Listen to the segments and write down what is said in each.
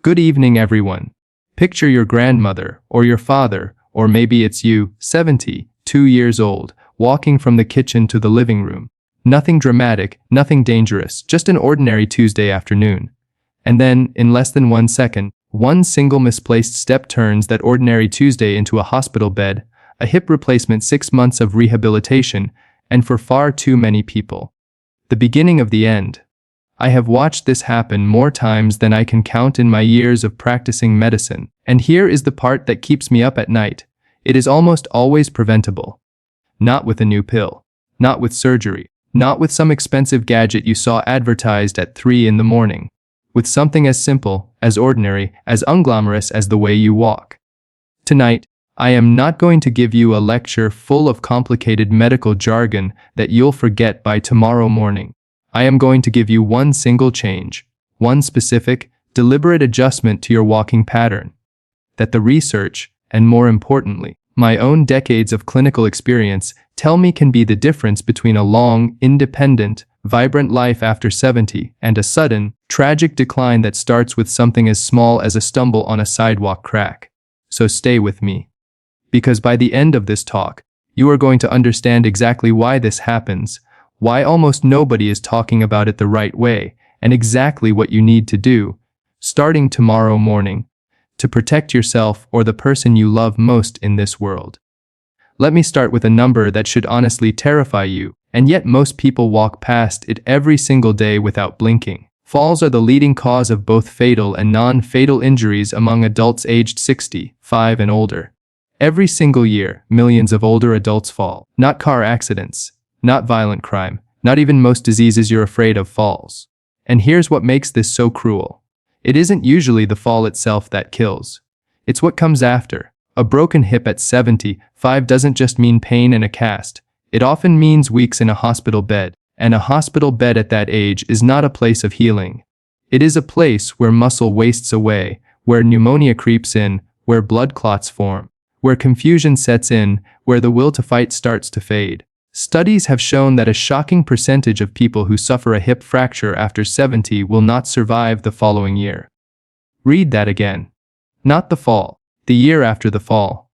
Good evening, everyone. Picture your grandmother, or your father, or maybe it's you, 72 years old, walking from the kitchen to the living room. Nothing dramatic, nothing dangerous, just an ordinary Tuesday afternoon. And then, in less than 1 second, one single misplaced step turns that ordinary Tuesday into a hospital bed, a hip replacement, 6 months of rehabilitation, and for far too many people, the beginning of the end. I have watched this happen more times than I can count in my years of practicing medicine. And here is the part that keeps me up at night. It is almost always preventable. Not with a new pill. Not with surgery. Not with some expensive gadget you saw advertised at 3 in the morning. With something as simple, as ordinary, as unglamorous as the way you walk. Tonight, I am not going to give you a lecture full of complicated medical jargon that you'll forget by tomorrow morning. I am going to give you one single change, one specific, deliberate adjustment to your walking pattern, that the research, and more importantly, my own decades of clinical experience tell me can be the difference between a long, independent, vibrant life after 70 and a sudden, tragic decline that starts with something as small as a stumble on a sidewalk crack. So stay with me. Because by the end of this talk, you are going to understand exactly why this happens, why almost nobody is talking about it the right way, and exactly what you need to do, starting tomorrow morning, to protect yourself or the person you love most in this world. Let me start with a number that should honestly terrify you, and yet most people walk past it every single day without blinking. Falls are the leading cause of both fatal and non-fatal injuries among adults aged 65 and older. Every single year, millions of older adults fall. Not car accidents, not violent crime, not even most diseases you're afraid of falls. And here's what makes this so cruel. It isn't usually the fall itself that kills. It's what comes after. A broken hip at 75 doesn't just mean pain and a cast. It often means weeks in a hospital bed. And a hospital bed at that age is not a place of healing. It is a place where muscle wastes away, where pneumonia creeps in, where blood clots form, where confusion sets in, where the will to fight starts to fade. Studies have shown that a shocking percentage of people who suffer a hip fracture after 70 will not survive the following year. Read that again. Not the fall, the year after the fall.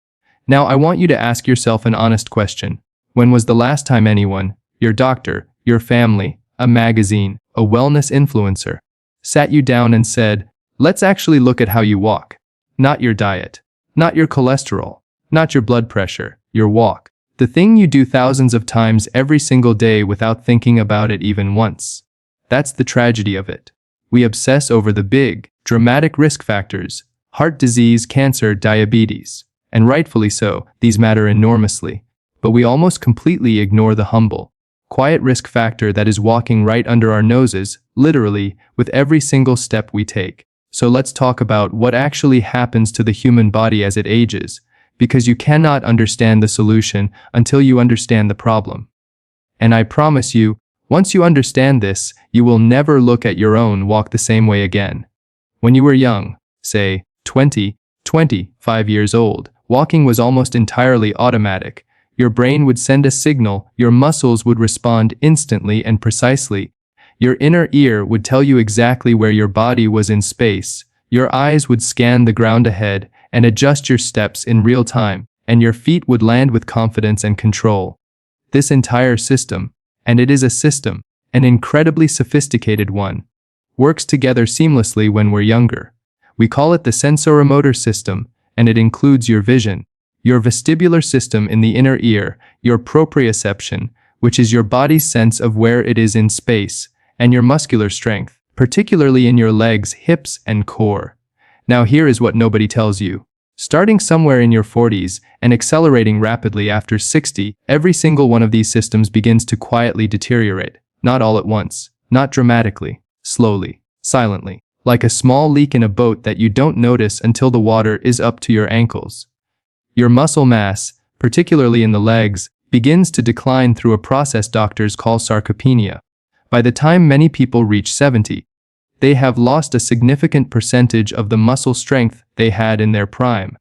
Now I want you to ask yourself an honest question. When was the last time anyone, your doctor, your family, a magazine, a wellness influencer, sat you down and said, let's actually look at how you walk. Not your diet, not your cholesterol, not your blood pressure, your walk. The thing you do thousands of times every single day without thinking about it even once. That's the tragedy of it. We obsess over the big, dramatic risk factors, heart disease, cancer, diabetes. And rightfully so, these matter enormously. But we almost completely ignore the humble, quiet risk factor that is walking right under our noses, literally, with every single step we take. So let's talk about what actually happens to the human body as it ages, because you cannot understand the solution until you understand the problem. And I promise you, once you understand this, you will never look at your own walk the same way again. When you were young, say, 25 years old, walking was almost entirely automatic. Your brain would send a signal, your muscles would respond instantly and precisely. Your inner ear would tell you exactly where your body was in space. Your eyes would scan the ground ahead and adjust your steps in real time, and your feet would land with confidence and control. This entire system, and it is a system, an incredibly sophisticated one, works together seamlessly when we're younger. We call it the sensoromotor system, and it includes your vision, your vestibular system in the inner ear, your proprioception, which is your body's sense of where it is in space, and your muscular strength, particularly in your legs, hips, and core. Now here is what nobody tells you. Starting somewhere in your 40s and accelerating rapidly after 60, every single one of these systems begins to quietly deteriorate. Not all at once, not dramatically, slowly, silently, like a small leak in a boat that you don't notice until the water is up to your ankles. Your muscle mass, particularly in the legs, begins to decline through a process doctors call sarcopenia. By the time many people reach 70, they have lost a significant percentage of the muscle strength they had in their prime.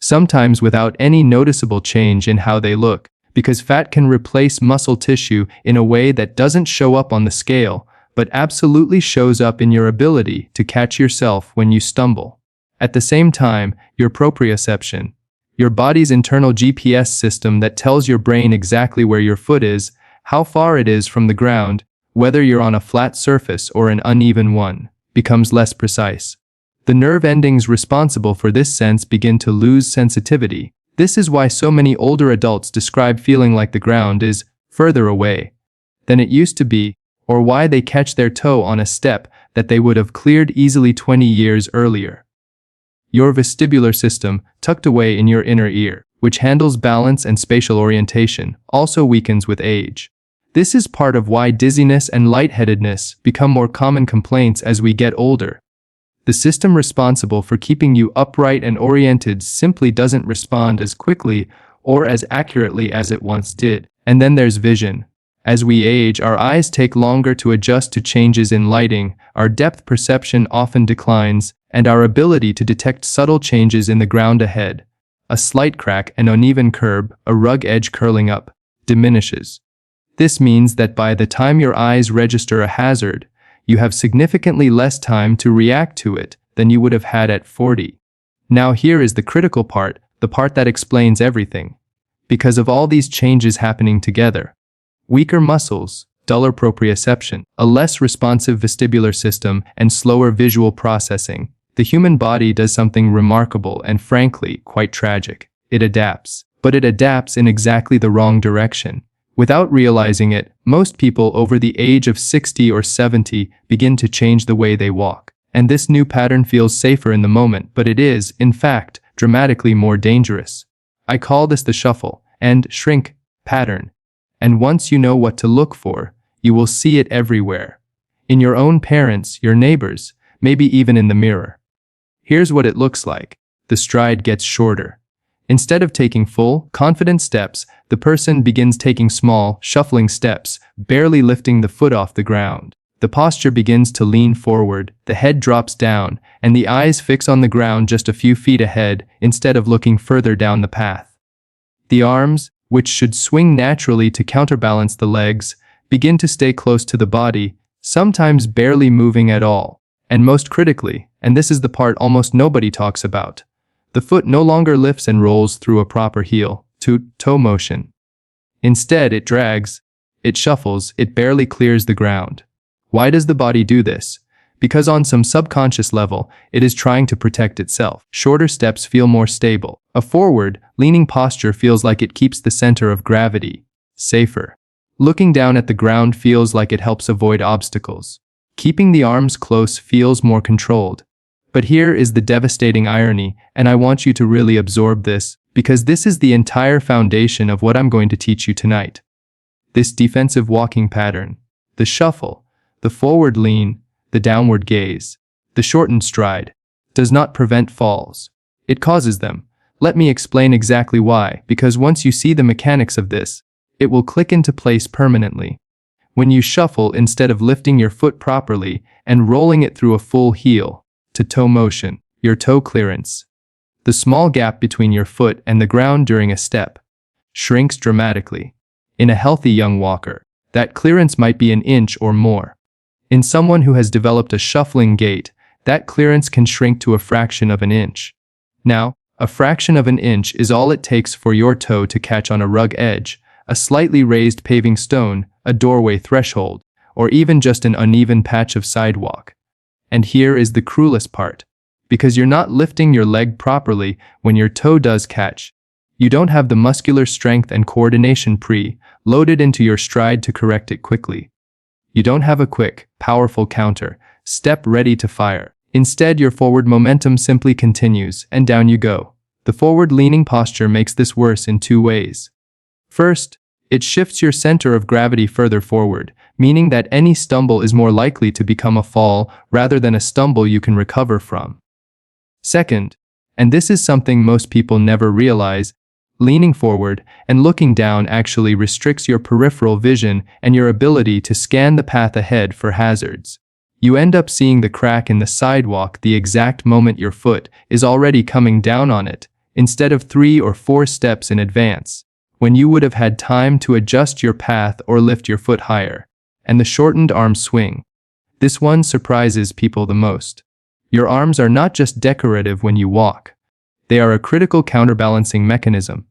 Sometimes without any noticeable change in how they look, because fat can replace muscle tissue in a way that doesn't show up on the scale, but absolutely shows up in your ability to catch yourself when you stumble. At the same time, your proprioception, your body's internal GPS system that tells your brain exactly where your foot is, how far it is from the ground, whether you're on a flat surface or an uneven one, becomes less precise. The nerve endings responsible for this sense begin to lose sensitivity. This is why so many older adults describe feeling like the ground is further away than it used to be, or why they catch their toe on a step that they would have cleared easily 20 years earlier. Your vestibular system, tucked away in your inner ear, which handles balance and spatial orientation, also weakens with age. This is part of why dizziness and lightheadedness become more common complaints as we get older. The system responsible for keeping you upright and oriented simply doesn't respond as quickly or as accurately as it once did. And then there's vision. As we age, our eyes take longer to adjust to changes in lighting, our depth perception often declines, and our ability to detect subtle changes in the ground ahead, a slight crack, an uneven curb, a rug edge curling up, diminishes. This means that by the time your eyes register a hazard, you have significantly less time to react to it than you would have had at 40. Now here is the critical part, the part that explains everything. Because of all these changes happening together, weaker muscles, duller proprioception, a less responsive vestibular system, and slower visual processing, the human body does something remarkable and frankly quite tragic. It adapts, but it adapts in exactly the wrong direction. Without realizing it, most people over the age of 60 or 70 begin to change the way they walk. And this new pattern feels safer in the moment, but it is, in fact, dramatically more dangerous. I call this the shuffle and shrink pattern. And once you know what to look for, you will see it everywhere. In your own parents, your neighbors, maybe even in the mirror. Here's what it looks like. The stride gets shorter. Instead of taking full, confident steps, the person begins taking small, shuffling steps, barely lifting the foot off the ground. The posture begins to lean forward, the head drops down, and the eyes fix on the ground just a few feet ahead instead of looking further down the path. The arms, which should swing naturally to counterbalance the legs, begin to stay close to the body, sometimes barely moving at all. And most critically, and this is the part almost nobody talks about, the foot no longer lifts and rolls through a proper heel-to-toe motion. Instead, it drags, it shuffles, it barely clears the ground. Why does the body do this? Because on some subconscious level, it is trying to protect itself. Shorter steps feel more stable. A forward, leaning posture feels like it keeps the center of gravity safer. Looking down at the ground feels like it helps avoid obstacles. Keeping the arms close feels more controlled. But here is the devastating irony, and I want you to really absorb this, because this is the entire foundation of what I'm going to teach you tonight. This defensive walking pattern, the shuffle, the forward lean, the downward gaze, the shortened stride, does not prevent falls. It causes them. Let me explain exactly why, because once you see the mechanics of this, it will click into place permanently. When you shuffle instead of lifting your foot properly and rolling it through a full heel-to-toe motion, your toe clearance, the small gap between your foot and the ground during a step, shrinks dramatically. In a healthy young walker, that clearance might be an inch or more. In someone who has developed a shuffling gait, that clearance can shrink to a fraction of an inch. Now, a fraction of an inch is all it takes for your toe to catch on a rug edge, a slightly raised paving stone, a doorway threshold, or even just an uneven patch of sidewalk. And here is the cruelest part. Because you're not lifting your leg properly when your toe does catch, you don't have the muscular strength and coordination pre-loaded into your stride to correct it quickly. You don't have a quick, powerful counter step ready to fire. Instead, your forward momentum simply continues, and down you go. The forward-leaning posture makes this worse in two ways. First, it shifts your center of gravity further forward, meaning that any stumble is more likely to become a fall rather than a stumble you can recover from. Second, and this is something most people never realize, leaning forward and looking down actually restricts your peripheral vision and your ability to scan the path ahead for hazards. You end up seeing the crack in the sidewalk the exact moment your foot is already coming down on it, instead of 3 or 4 steps in advance, when you would have had time to adjust your path or lift your foot higher. And the shortened arm swing, This one surprises people the most. Your arms are not just decorative when you walk. They are a critical counterbalancing mechanism.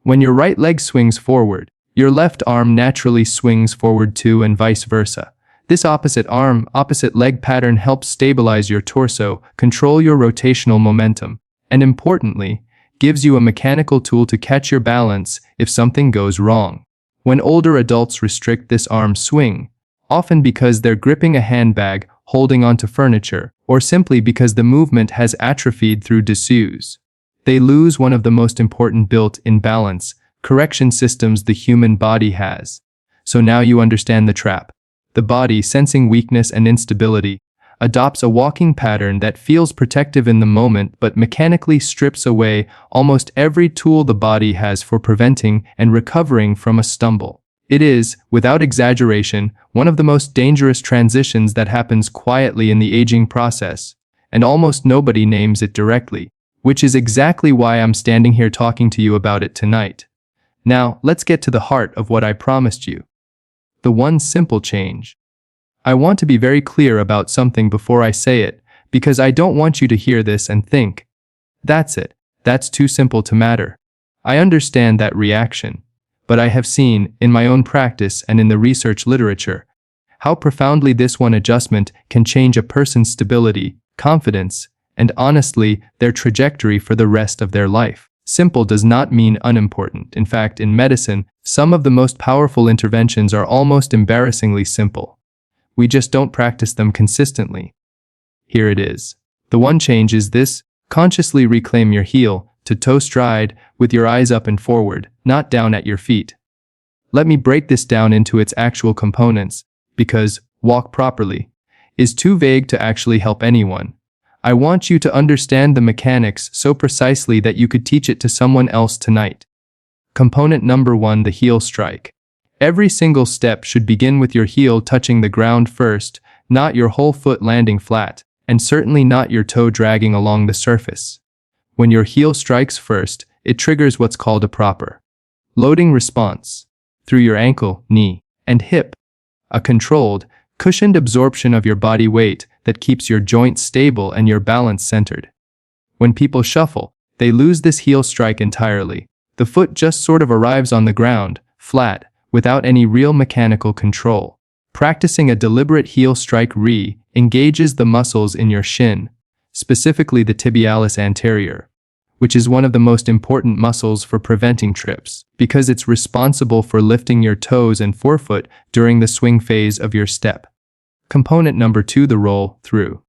When your right leg swings forward, your left arm naturally swings forward too, and vice versa. This opposite arm, opposite leg pattern helps stabilize your torso, control your rotational momentum, and importantly, gives you a mechanical tool to catch your balance if something goes wrong. When older adults restrict this arm swing, often because they're gripping a handbag, holding onto furniture, or simply because the movement has atrophied through disuse, they lose one of the most important built-in balance correction systems the human body has. So now you understand the trap. The body, sensing weakness and instability, adopts a walking pattern that feels protective in the moment but mechanically strips away almost every tool the body has for preventing and recovering from a stumble. It is, without exaggeration, one of the most dangerous transitions that happens quietly in the aging process, and almost nobody names it directly, which is exactly why I'm standing here talking to you about it tonight. Now, let's get to the heart of what I promised you. The one simple change. I want to be very clear about something before I say it, because I don't want you to hear this and think, that's it, that's too simple to matter. I understand that reaction, but I have seen, in my own practice and in the research literature, how profoundly this one adjustment can change a person's stability, confidence, and honestly, their trajectory for the rest of their life. Simple does not mean unimportant. In fact, in medicine, some of the most powerful interventions are almost embarrassingly simple. We just don't practice them consistently. Here it is. The one change is this: consciously reclaim your heel to toe stride with your eyes up and forward, not down at your feet. Let me break this down into its actual components, because walk properly is too vague to actually help anyone. I want you to understand the mechanics so precisely that you could teach it to someone else tonight. Component number 1, the heel strike. Every single step should begin with your heel touching the ground first, not your whole foot landing flat, and certainly not your toe dragging along the surface. When your heel strikes first, it triggers what's called a proper loading response through your ankle, knee, and hip. A controlled, cushioned absorption of your body weight that keeps your joints stable and your balance centered. When people shuffle, they lose this heel strike entirely. The foot just sort of arrives on the ground, flat, without any real mechanical control. Practicing a deliberate heel strike re-engages the muscles in your shin, specifically the tibialis anterior, which is one of the most important muscles for preventing trips, because it's responsible for lifting your toes and forefoot during the swing phase of your step. Component number 2, the roll through.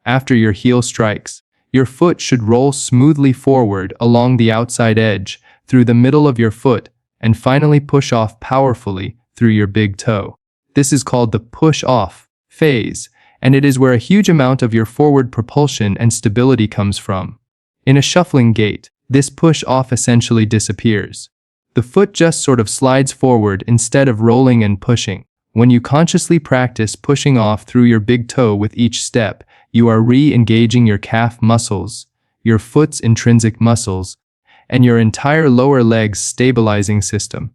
After your heel strikes, your foot should roll smoothly forward along the outside edge, through the middle of your foot, and finally push off powerfully through your big toe. This is called the push-off phase, and it is where a huge amount of your forward propulsion and stability comes from. In a shuffling gait, this push-off essentially disappears. The foot just sort of slides forward instead of rolling and pushing. When you consciously practice pushing off through your big toe with each step, you are re-engaging your calf muscles, your foot's intrinsic muscles, and your entire lower leg's stabilizing system.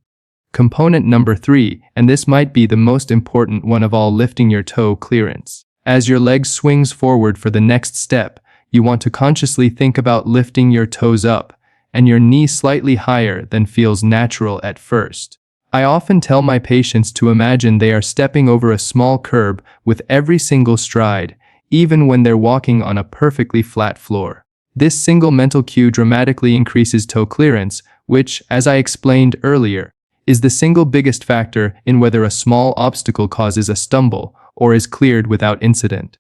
Component number 3, and this might be the most important one of all, lifting your toe clearance. As your leg swings forward for the next step, you want to consciously think about lifting your toes up and your knee slightly higher than feels natural at first. I often tell my patients to imagine they are stepping over a small curb with every single stride, even when they're walking on a perfectly flat floor. This single mental cue dramatically increases toe clearance, which, as I explained earlier, is the single biggest factor in whether a small obstacle causes a stumble or is cleared without incident.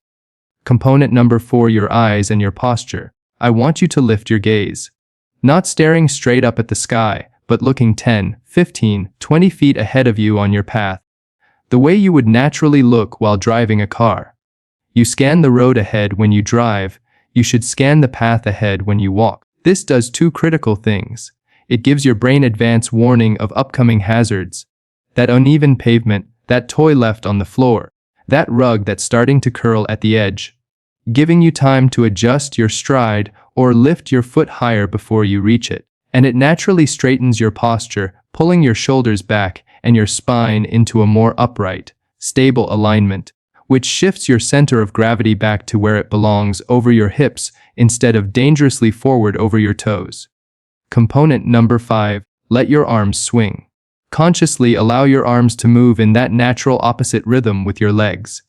Component number 4, your eyes and your posture. I want you to lift your gaze. Not staring straight up at the sky, but looking 10, 15, 20 feet ahead of you on your path. The way you would naturally look while driving a car. You scan the road ahead when you drive. You should scan the path ahead when you walk. This does 2 critical things. It gives your brain advance warning of upcoming hazards. That uneven pavement, that toy left on the floor, that rug that's starting to curl at the edge, giving you time to adjust your stride or lift your foot higher before you reach it. And it naturally straightens your posture, pulling your shoulders back and your spine into a more upright, stable alignment, which shifts your center of gravity back to where it belongs, over your hips, instead of dangerously forward over your toes. Component number 5, let your arms swing. Consciously allow your arms to move in that natural opposite rhythm with your legs.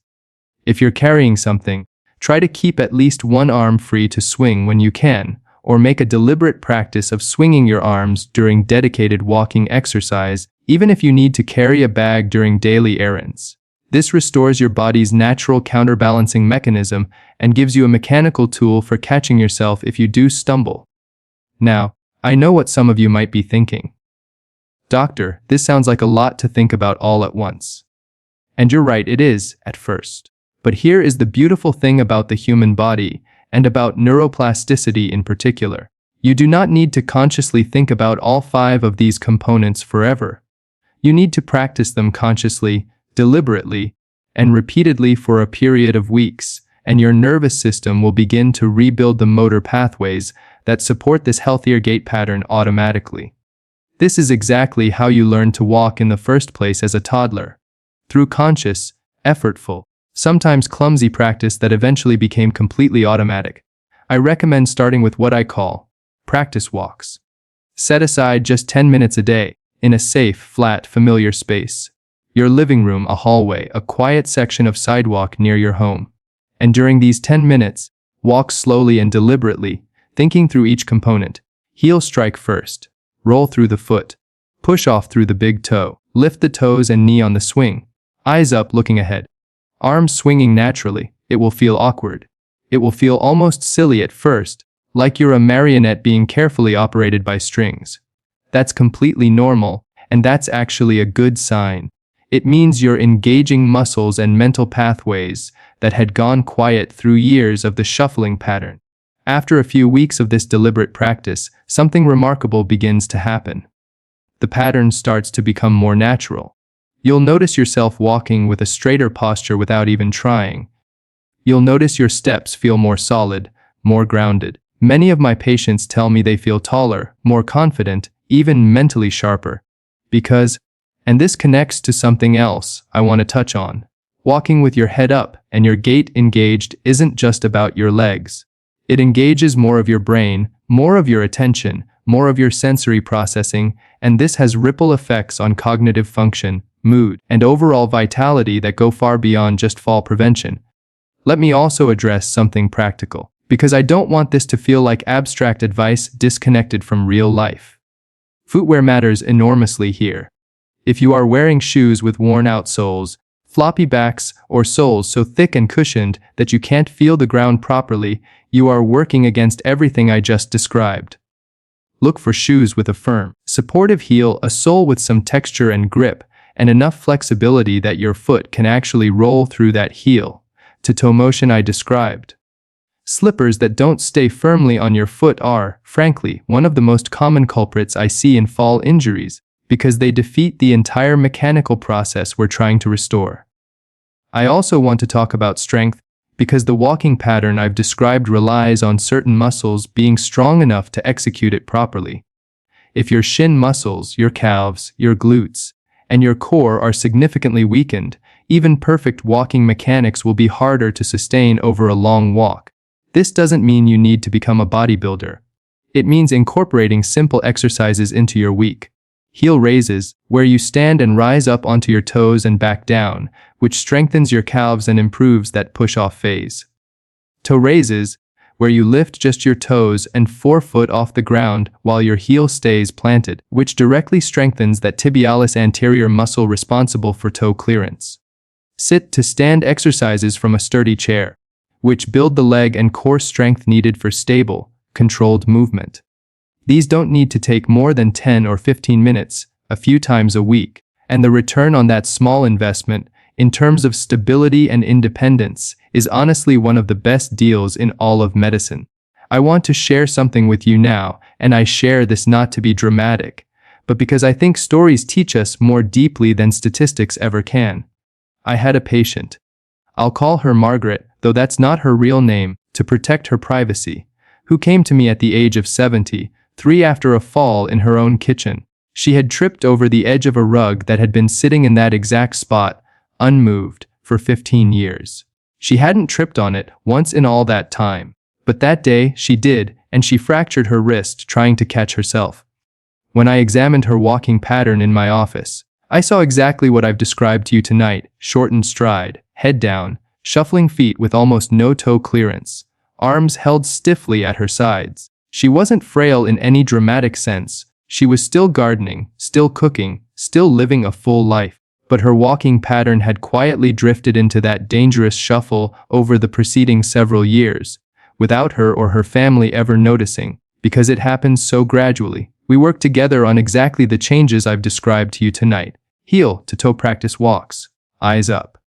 If you're carrying something, try to keep at least one arm free to swing when you can, or make a deliberate practice of swinging your arms during dedicated walking exercise, even if you need to carry a bag during daily errands. This restores your body's natural counterbalancing mechanism and gives you a mechanical tool for catching yourself if you do stumble. Now, I know what some of you might be thinking. Doctor, this sounds like a lot to think about all at once. And you're right, it is, at first. But here is the beautiful thing about the human body, and about neuroplasticity in particular. You do not need to consciously think about all 5 of these components forever. You need to practice them consciously, deliberately, and repeatedly for a period of weeks, and your nervous system will begin to rebuild the motor pathways that support this healthier gait pattern automatically. This is exactly how you learned to walk in the first place as a toddler, through conscious, effortful, sometimes clumsy practice that eventually became completely automatic. I recommend starting with what I call practice walks. Set aside just 10 minutes a day, in a safe, flat, familiar space. Your living room, a hallway, a quiet section of sidewalk near your home. And during these 10 minutes, walk slowly and deliberately, thinking through each component. Heel strike first. Roll through the foot. Push off through the big toe. Lift the toes and knee on the swing. Eyes up, looking ahead. Arms swinging naturally. It will feel awkward. It will feel almost silly at first, like you're a marionette being carefully operated by strings. That's completely normal, and that's actually a good sign. It means you're engaging muscles and mental pathways that had gone quiet through years of the shuffling pattern. After a few weeks of this deliberate practice, something remarkable begins to happen. The pattern starts to become more natural. You'll notice yourself walking with a straighter posture without even trying. You'll notice your steps feel more solid, more grounded. Many of my patients tell me they feel taller, more confident, even mentally sharper. Because, and this connects to something else I want to touch on, walking with your head up and your gait engaged isn't just about your legs. It engages more of your brain, more of your attention, more of your sensory processing, and this has ripple effects on cognitive function, mood, and overall vitality that go far beyond just fall prevention. Let me also address something practical, because I don't want this to feel like abstract advice disconnected from real life. Footwear matters enormously here. If you are wearing shoes with worn-out soles, floppy backs, or soles so thick and cushioned that you can't feel the ground properly, you are working against everything I just described. Look for shoes with a firm, supportive heel, a sole with some texture and grip, and enough flexibility that your foot can actually roll through that heel-to-toe motion I described. Slippers that don't stay firmly on your foot are, frankly, one of the most common culprits I see in fall injuries, because they defeat the entire mechanical process we're trying to restore. I also want to talk about strength, because the walking pattern I've described relies on certain muscles being strong enough to execute it properly. If your shin muscles, your calves, your glutes, and your core are significantly weakened, even perfect walking mechanics will be harder to sustain over a long walk. This doesn't mean you need to become a bodybuilder. It means incorporating simple exercises into your week. Heel raises, where you stand and rise up onto your toes and back down, which strengthens your calves and improves that push-off phase. Toe raises, where you lift just your toes and forefoot off the ground while your heel stays planted, which directly strengthens that tibialis anterior muscle responsible for toe clearance. Sit to stand exercises from a sturdy chair, which build the leg and core strength needed for stable, controlled movement. These don't need to take more than 10 or 15 minutes, a few times a week, and the return on that small investment, in terms of stability and independence, is honestly one of the best deals in all of medicine. I want to share something with you now, and I share this not to be dramatic, but because I think stories teach us more deeply than statistics ever can. I had a patient. I'll call her Margaret, though that's not her real name, to protect her privacy, who came to me at the age of 73 after a fall in her own kitchen. She had tripped over the edge of a rug that had been sitting in that exact spot, unmoved, for 15 years. She hadn't tripped on it once in all that time. But that day, she did, and she fractured her wrist trying to catch herself. When I examined her walking pattern in my office, I saw exactly what I've described to you tonight: shortened stride, head down, shuffling feet with almost no toe clearance, arms held stiffly at her sides. She wasn't frail in any dramatic sense. She was still gardening, still cooking, still living a full life. But her walking pattern had quietly drifted into that dangerous shuffle over the preceding several years, without her or her family ever noticing, because it happened so gradually. We worked together on exactly the changes I've described to you tonight. Heel to toe practice walks, eyes up,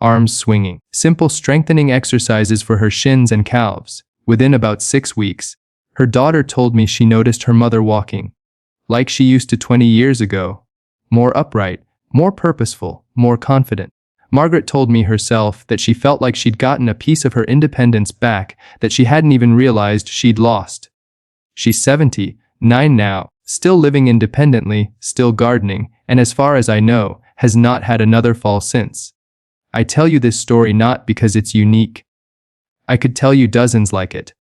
arms swinging, simple strengthening exercises for her shins and calves. Within about 6 weeks, her daughter told me she noticed her mother walking like she used to 20 years ago, more upright, more purposeful, more confident. Margaret told me herself that she felt like she'd gotten a piece of her independence back that she hadn't even realized she'd lost. She's 79 now, still living independently, still gardening, and as far as I know, has not had another fall since. I tell you this story not because it's unique. I could tell you dozens like it.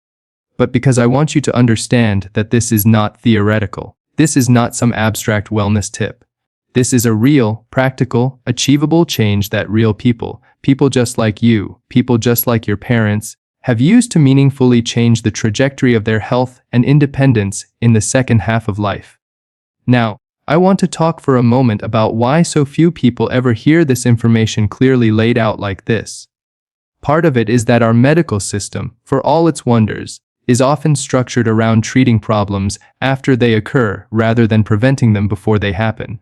But because I want you to understand that this is not theoretical. This is not some abstract wellness tip. This is a real, practical, achievable change that real people just like you, people just like your parents, have used to meaningfully change the trajectory of their health and independence in the second half of life. Now, I want to talk for a moment about why so few people ever hear this information clearly laid out like this. Part of it is that our medical system, for all its wonders, is often structured around treating problems after they occur rather than preventing them before they happen.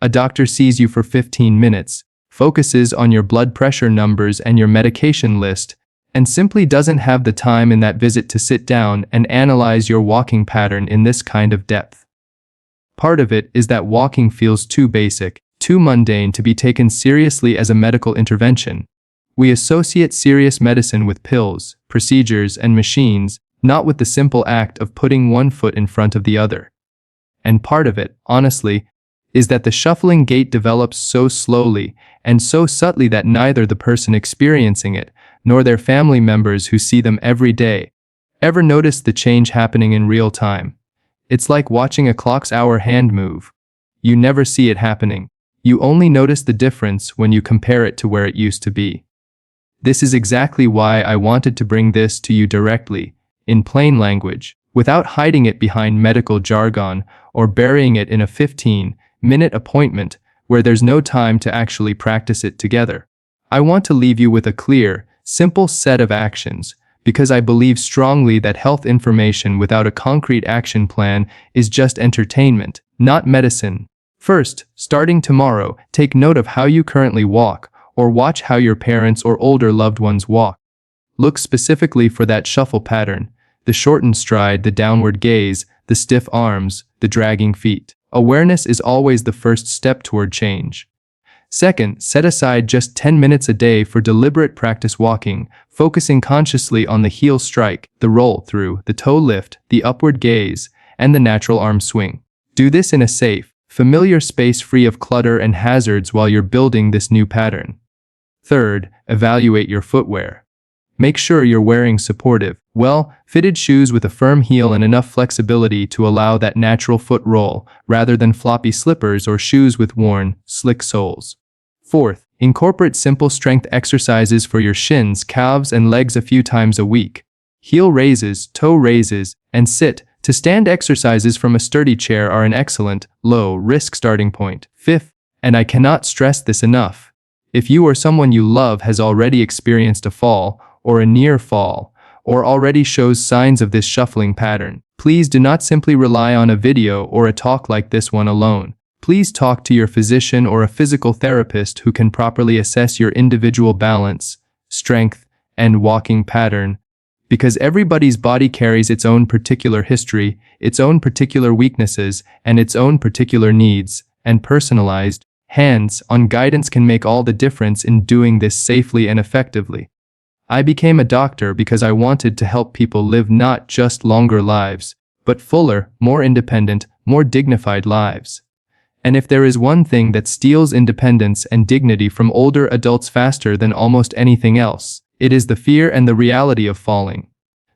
A doctor sees you for 15 minutes, focuses on your blood pressure numbers and your medication list, and simply doesn't have the time in that visit to sit down and analyze your walking pattern in this kind of depth. Part of it is that walking feels too basic, too mundane to be taken seriously as a medical intervention. We associate serious medicine with pills, procedures, and machines, not with the simple act of putting one foot in front of the other. And part of it, honestly, is that the shuffling gait develops so slowly and so subtly that neither the person experiencing it nor their family members who see them every day ever notice the change happening in real time. It's like watching a clock's hour hand move. You never see it happening. You only notice the difference when you compare it to where it used to be. This is exactly why I wanted to bring this to you directly, in plain language, without hiding it behind medical jargon or burying it in a 15-minute appointment where there's no time to actually practice it together. I want to leave you with a clear, simple set of actions, because I believe strongly that health information without a concrete action plan is just entertainment, not medicine. First, starting tomorrow, take note of how you currently walk, or watch how your parents or older loved ones walk. Look specifically for that shuffle pattern, the shortened stride, the downward gaze, the stiff arms, the dragging feet. Awareness is always the first step toward change. Second, set aside just 10 minutes a day for deliberate practice walking, focusing consciously on the heel strike, the roll through, the toe lift, the upward gaze, and the natural arm swing. Do this in a safe, familiar space free of clutter and hazards while you're building this new pattern. Third, evaluate your footwear. Make sure you're wearing supportive, well-fitted shoes with a firm heel and enough flexibility to allow that natural foot roll, rather than floppy slippers or shoes with worn, slick soles. Fourth, incorporate simple strength exercises for your shins, calves, and legs a few times a week. Heel raises, toe raises, and sit-to-stand exercises from a sturdy chair are an excellent, low-risk starting point. Fifth, and I cannot stress this enough, if you or someone you love has already experienced a fall, or a near fall, or already shows signs of this shuffling pattern, please do not simply rely on a video or a talk like this one alone. Please talk to your physician or a physical therapist who can properly assess your individual balance, strength, and walking pattern, because everybody's body carries its own particular history, its own particular weaknesses, and its own particular needs, and personalized, hands-on guidance can make all the difference in doing this safely and effectively. I became a doctor because I wanted to help people live not just longer lives, but fuller, more independent, more dignified lives. And if there is one thing that steals independence and dignity from older adults faster than almost anything else, it is the fear and the reality of falling.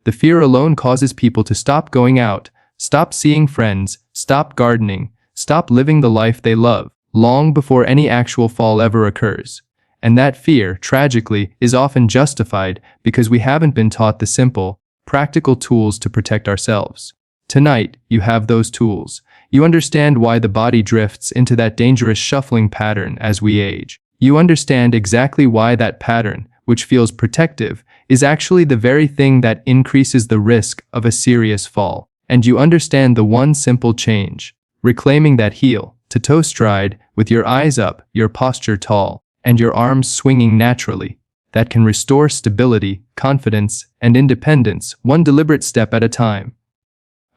The fear alone causes people to stop going out, stop seeing friends, stop gardening, stop living the life they love, long before any actual fall ever occurs. And that fear, tragically, is often justified because we haven't been taught the simple, practical tools to protect ourselves. Tonight, you have those tools. You understand why the body drifts into that dangerous shuffling pattern as we age. You understand exactly why that pattern, which feels protective, is actually the very thing that increases the risk of a serious fall. And you understand the one simple change, reclaiming that heel to toe stride with your eyes up, your posture tall, and your arms swinging naturally, that can restore stability, confidence, and independence one deliberate step at a time.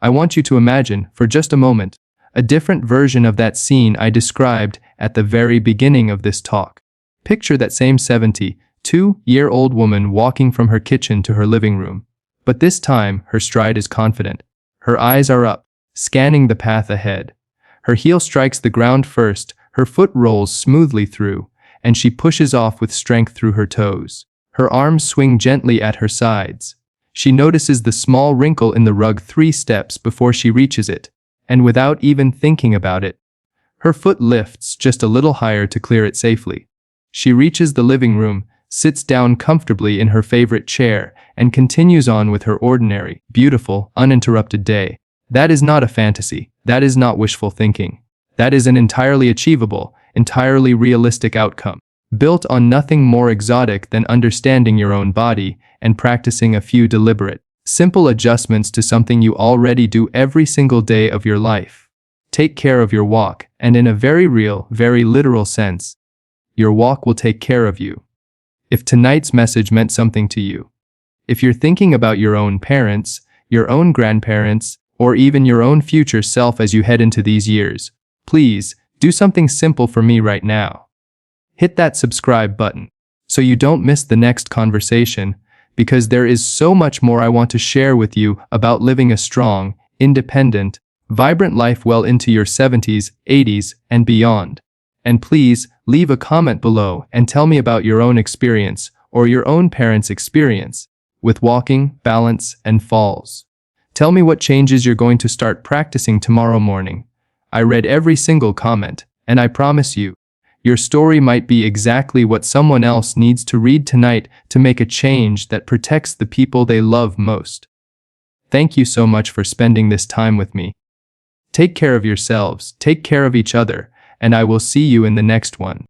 I want you to imagine, for just a moment, a different version of that scene I described at the very beginning of this talk. Picture that same 72-year-old woman walking from her kitchen to her living room. But this time, her stride is confident. Her eyes are up, scanning the path ahead. Her heel strikes the ground first, her foot rolls smoothly through, and she pushes off with strength through her toes. Her arms swing gently at her sides. She notices the small wrinkle in the rug 3 steps before she reaches it, and without even thinking about it, her foot lifts just a little higher to clear it safely. She reaches the living room, sits down comfortably in her favorite chair, and continues on with her ordinary, beautiful, uninterrupted day. That is not a fantasy. That is not wishful thinking. That is an entirely achievable, entirely realistic outcome, built on nothing more exotic than understanding your own body and practicing a few deliberate, simple adjustments to something you already do every single day of your life. Take care of your walk, and in a very real, very literal sense, your walk will take care of you. If tonight's message meant something to you, if you're thinking about your own parents, your own grandparents, or even your own future self as you head into these years, please do something simple for me right now. Hit that subscribe button so you don't miss the next conversation, because there is so much more I want to share with you about living a strong, independent, vibrant life well into your 70s, 80s, and beyond. And please, leave a comment below and tell me about your own experience or your own parents' experience with walking, balance, and falls. Tell me what changes you're going to start practicing tomorrow morning. I read every single comment, and I promise you, your story might be exactly what someone else needs to read tonight to make a change that protects the people they love most. Thank you so much for spending this time with me. Take care of yourselves, take care of each other, and I will see you in the next one.